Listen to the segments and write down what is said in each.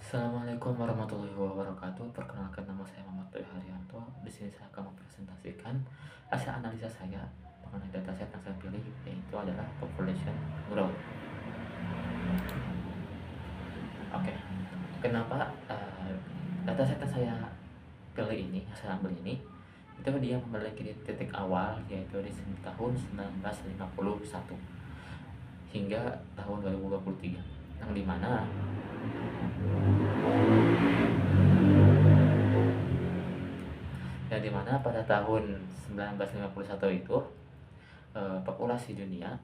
Assalamualaikum warahmatullahi wabarakatuh. Perkenalkan, nama saya Muhammad Toy Haryanto. Di sini saya akan mempresentasikan hasil analisa saya mengenai dataset yang saya pilih, yaitu adalah population growth. Oke, kenapa dataset yang saya pilih ini, yang saya ambil ini, itu dia memiliki titik awal yaitu di tahun 1951 hingga tahun 2023, yang dimana pada tahun 1951 itu populasi dunia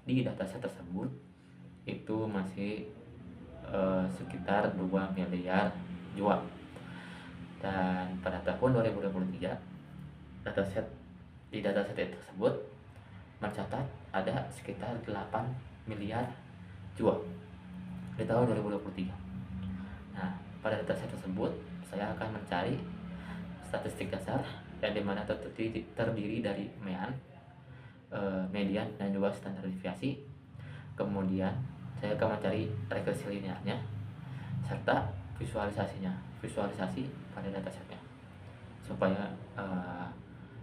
di dataset tersebut itu masih sekitar 2 miliar jiwa. Dan pada tahun 2023 dataset tersebut mencatat ada sekitar 8 miliar jiwa di tahun 2023. Nah, pada dataset tersebut saya akan mencari statistik dasar yang dimana terdiri dari median, dan juga standar deviasi. Kemudian saya akan mencari regresi linearnya serta visualisasi pada datasetnya, supaya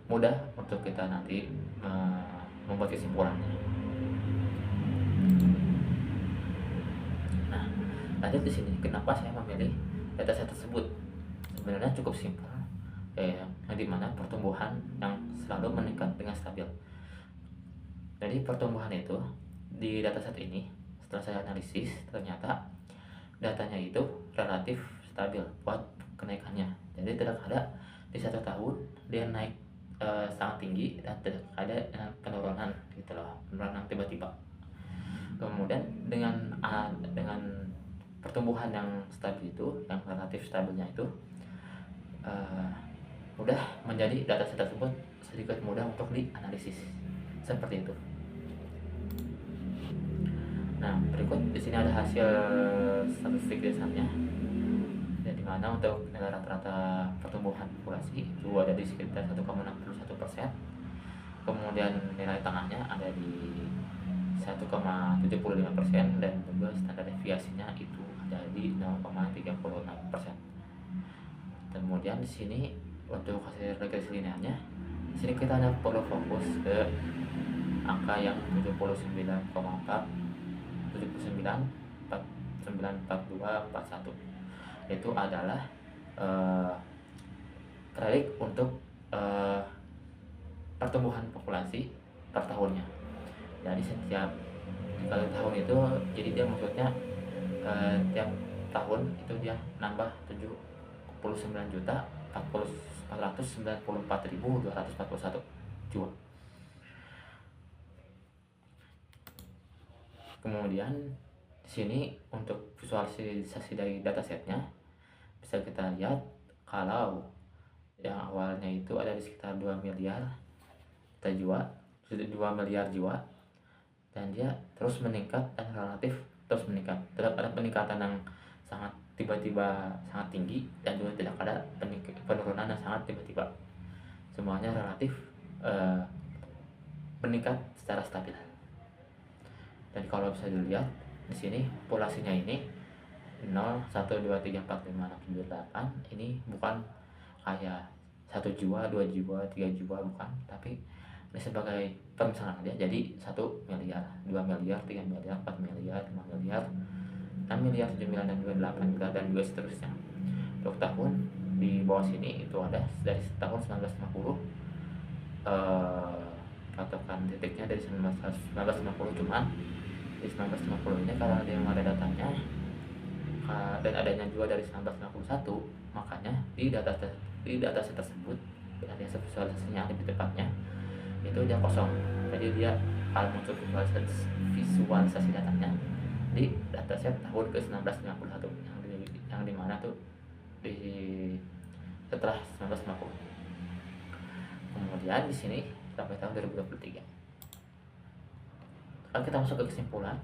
mudah untuk kita nanti membuat kesimpulannya. Nah, lanjut di sini kenapa saya memilih dataset tersebut. Sebenarnya cukup simpel, yang dimana pertumbuhan yang selalu meningkat dengan stabil. Jadi pertumbuhan itu di dataset ini, setelah saya analisis, ternyata datanya itu relatif stabil buat kenaikannya. Jadi tidak ada di satu tahun dia naik sangat tinggi dan tidak ada penurunan gitu loh, penurunan tiba-tiba. Kemudian dengan pertumbuhan yang stabil itu, yang relatif stabilnya itu, mudah menjadi dataset tersebut sedikit mudah untuk dianalisis seperti itu. Nah, berikut di sini ada hasil statistik dasarnya, dan dimana untuk nilai rata-rata pertumbuhan populasi itu ada di sekitar 1,61%. Kemudian nilai tengahnya ada di 1,75%, dan juga standar deviasinya itu ada di 0,36%. Kemudian di sini untuk hasil regresi linearnya, di sini kita hanya perlu fokus ke angka yang 79,4241. Itu adalah predik untuk pertumbuhan populasi per tahunnya. Jadi setiap kali tahun itu, jadi dia maksudnya tiap tahun itu dia nambah 79.494.241 jiwa. Kemudian di sini untuk visualisasi dari datasetnya bisa kita lihat kalau yang awalnya itu ada di sekitar 2 miliar jiwa, dan dia terus meningkat dan relatif terus meningkat. Tidak ada peningkatan yang sangat tiba-tiba sangat tinggi, dan juga tidak ada penurunan yang sangat tiba-tiba. Semuanya relatif meningkat secara stabil. Dan kalau bisa dilihat di sini populasinya ini 0, 1, 2, 3, 4, 5, 6, 7, 8 ini bukan kayak 1 jiwa, 2 jiwa, 3 jiwa, bukan, tapi ini sebagai permisalan aja. Jadi 1 miliar, 2 miliar, 3 miliar, 4 miliar, 5 miliar, 6 miliar, 7 miliar, dan juga 8 miliar, dan juga seterusnya. Untuk tahun di bawah sini itu ada dari tahun 1950, patokan titiknya dari 1950, cuman di 1950 ini karena dia ada datanya dan adanya juga dari 1961, makanya di dataset tersebut ada visualisasinya lebih tepatnya itu dia kosong. Jadi dia akan muncul visualisasi datanya di dataset tahun ke 1991, yang dimana tuh di setelah 1950. Kemudian di sini sampai tahun 2023. Sekarang kita masuk ke kesimpulan.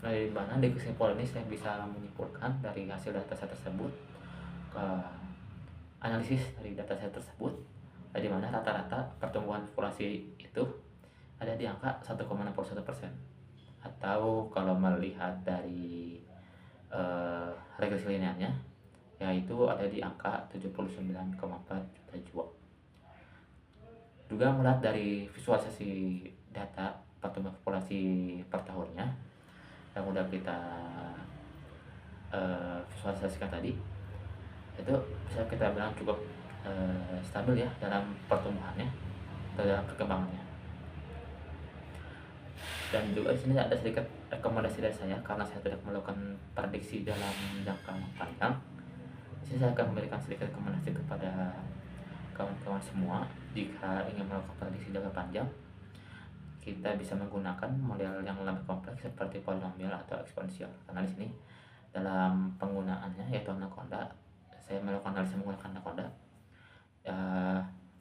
Nah, di mana di kesimpulan ini saya bisa menyimpulkan dari hasil dataset tersebut, ke analisis dari dataset tersebut, di mana rata-rata pertumbuhan populasi itu ada di angka 1,61%. Atau kalau melihat dari regresi linearnya, yaitu ada di angka 79,4 juta jiwa. Juga melihat dari visualisasi data pertumbuhan populasi per tahunnya yang udah kita visualisasikan tadi, itu bisa kita bilang cukup stabil ya dalam pertumbuhannya atau dalam perkembangannya. Dan juga di sini ada sedikit rekomendasi dari saya karena saya tidak melakukan prediksi dalam jangka panjang. Di sini saya akan memberikan sedikit rekomendasi kepada kawan-kawan semua. Jika ingin melakukan prediksi jangka panjang, kita bisa menggunakan model yang lebih kompleks seperti polinomial atau eksponensial. Karena di sini dalam penggunaannya yaitu anaconda, saya melakukan analisis menggunakan anaconda.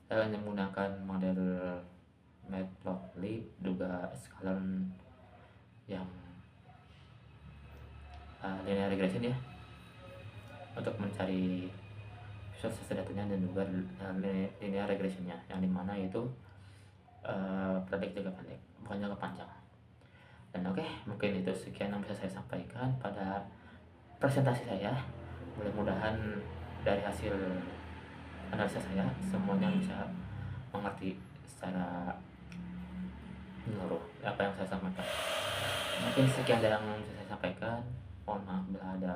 Saya hanya menggunakan model Matplotlib juga skalen yang linear regression ya, untuk mencari visualisasi datanya dan juga linear regressionnya, yang dimana itu prediksi jangka pendek bukan jangka panjang. Dan oke, mungkin itu sekian yang bisa saya sampaikan pada presentasi saya. Mudah-mudahan dari hasil analisa saya semuanya bisa mengerti secara menyeluruh apa yang saya sampaikan. Mungkin sekian yang bisa saya sampaikan. Mohon maaf bila ada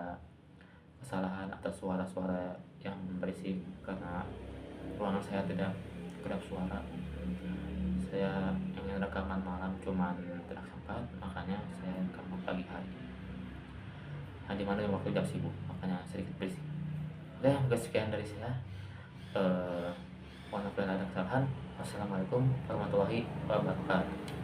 kesalahan atau suara-suara yang berisik karena ruangan saya tidak kedap suara. Saya ingin rekaman malam cuman tidak sempat, makanya saya rekaman pagi hari. Nah, dimana waktu jam sibuk, makanya sedikit berisik. Oke, mungkin sekian dari saya. Mohon maaf bila ada kesalahan. Wassalamualaikum warahmatullahi wabarakatuh.